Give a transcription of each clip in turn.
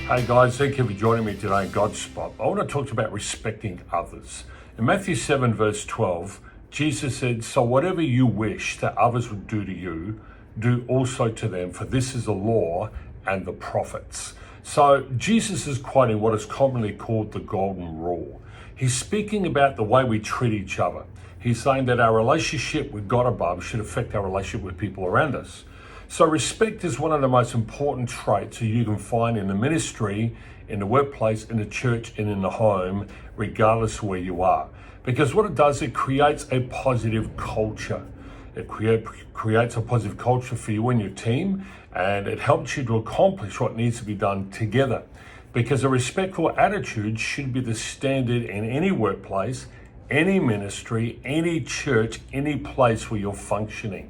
Hey guys, thank you for joining me today in Godspot. I want to talk about respecting others. In Matthew 7 verse 12, Jesus said, "So whatever you wish that others would do to you, do also to them, for this is the law and the prophets." So Jesus is quoting what is commonly called the golden rule. He's speaking about the way we treat each other. He's saying that our relationship with God above should affect our relationship with people around us. So respect is one of the most important traits that you can find in the ministry, in the workplace, in the church, and in the home, regardless of where you are. Because what it does, it creates a positive culture. It creates a positive culture for you and your team, and it helps you to accomplish what needs to be done together. Because a respectful attitude should be the standard in any workplace, any ministry, any church, any place where you're functioning.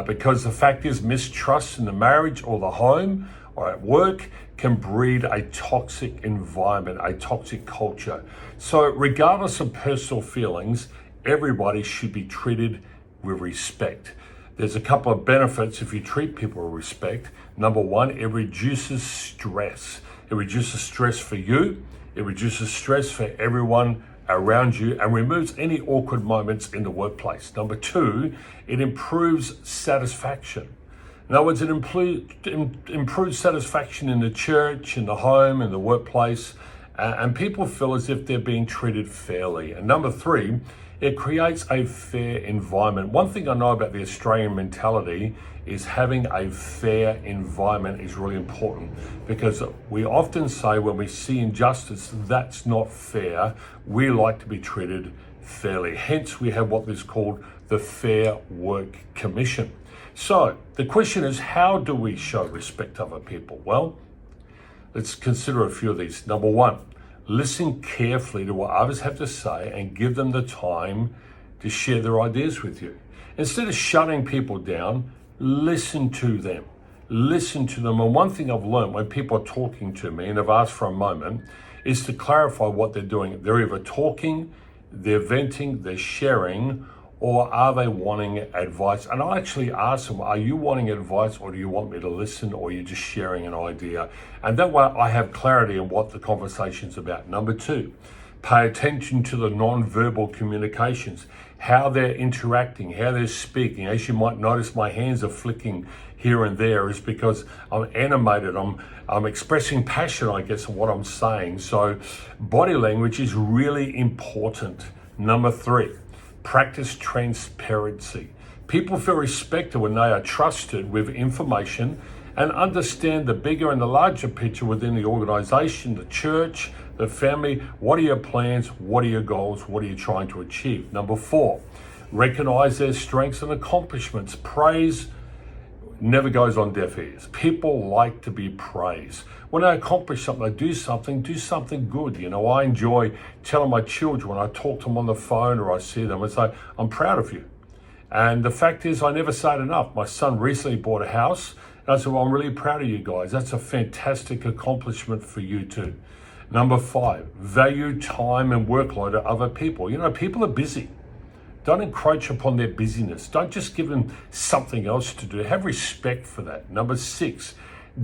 Because the fact is, mistrust in the marriage or the home or at work can breed a toxic environment, a toxic culture. So regardless of personal feelings, everybody should be treated with respect. There's a couple of benefits if you treat people with respect. Number one, it reduces stress. It reduces stress for you. It reduces stress for everyone around you and removes any awkward moments in the workplace. Number two, it improves satisfaction. In other words, it improves satisfaction in the church, in the home, in the workplace, and people feel as if they're being treated fairly. And number three, it creates a fair environment. One thing I know about the Australian mentality is having a fair environment is really important, because we often say when we see injustice, that's not fair. We like to be treated fairly. Hence, we have what is called the Fair Work Commission. So the question is, how do we show respect to other people? Well, let's consider a few of these. Number one, listen carefully to what others have to say and give them the time to share their ideas with you. Instead of shutting people down, listen to them. Listen to them. And one thing I've learned when people are talking to me and have asked for a moment is to clarify what they're doing. They're either talking, they're venting, they're sharing, or are they wanting advice? And I actually ask them, are you wanting advice, or do you want me to listen, or are you just sharing an idea? And that way I have clarity on what the conversation's about. Number two, pay attention to the non-verbal communications, how they're interacting, how they're speaking. As you might notice, my hands are flicking here and there is because I'm animated. I'm expressing passion, I guess, in what I'm saying. So body language is really important. Number three, practice transparency. People feel respected when they are trusted with information and understand the bigger and the larger picture within the organization, the church, the family. What are your plans? What are your goals? What are you trying to achieve? Number four, recognize their strengths and accomplishments. Praise never goes on deaf ears. People like to be praised. When I accomplish something, I do something good. You know, I enjoy telling my children when I talk to them on the phone or I see them and say, I'm proud of you. And the fact is, I never say it enough. My son recently bought a house, and I said, well, I'm really proud of you guys. That's a fantastic accomplishment for you too. Number five, value time and workload of other people. You know, people are busy. Don't encroach upon their busyness. Don't just give them something else to do. Have respect for that. Number six,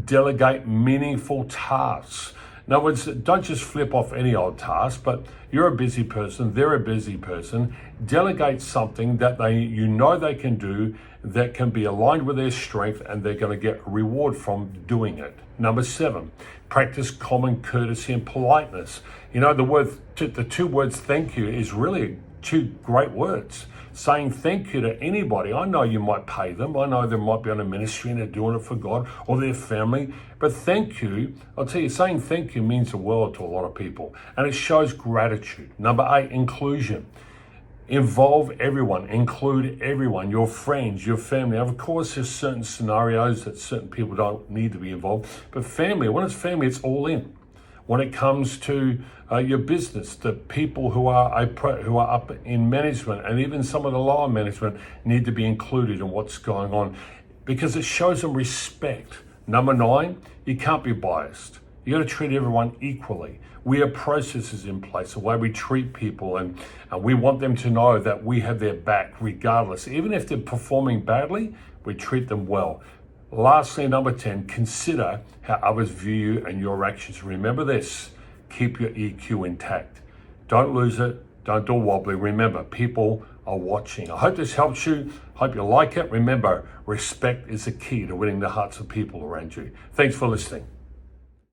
delegate meaningful tasks. In other words, don't just flip off any old task, but you're a busy person, they're a busy person. Delegate something that you know they can do, that can be aligned with their strength, and they're going to get a reward from doing it. Number seven, practice common courtesy and politeness. You know, the two words thank you is really two great words. Saying thank you to anybody. I know you might pay them. I know they might be on a ministry and they're doing it for God or their family. But thank you, I'll tell you, saying thank you means the world to a lot of people. And it shows gratitude. Number eight, inclusion. Involve everyone, include everyone, your friends, your family. Of course, there's certain scenarios that certain people don't need to be involved. But family, when it's family, it's all in. When it comes to your business, the people who are up in management and even some of the lower management need to be included in what's going on, because it shows them respect. Number nine, you can't be biased. You got to treat everyone equally. We have processes in place, the way we treat people, and we want them to know that we have their back regardless. Even if they're performing badly, we treat them well. Lastly, number 10, consider how others view you and your actions. Remember this, keep your EQ intact. Don't lose it, don't do wobbly. Remember, people are watching. I hope this helps you. Hope you like it. Remember, respect is the key to winning the hearts of people around you. Thanks for listening.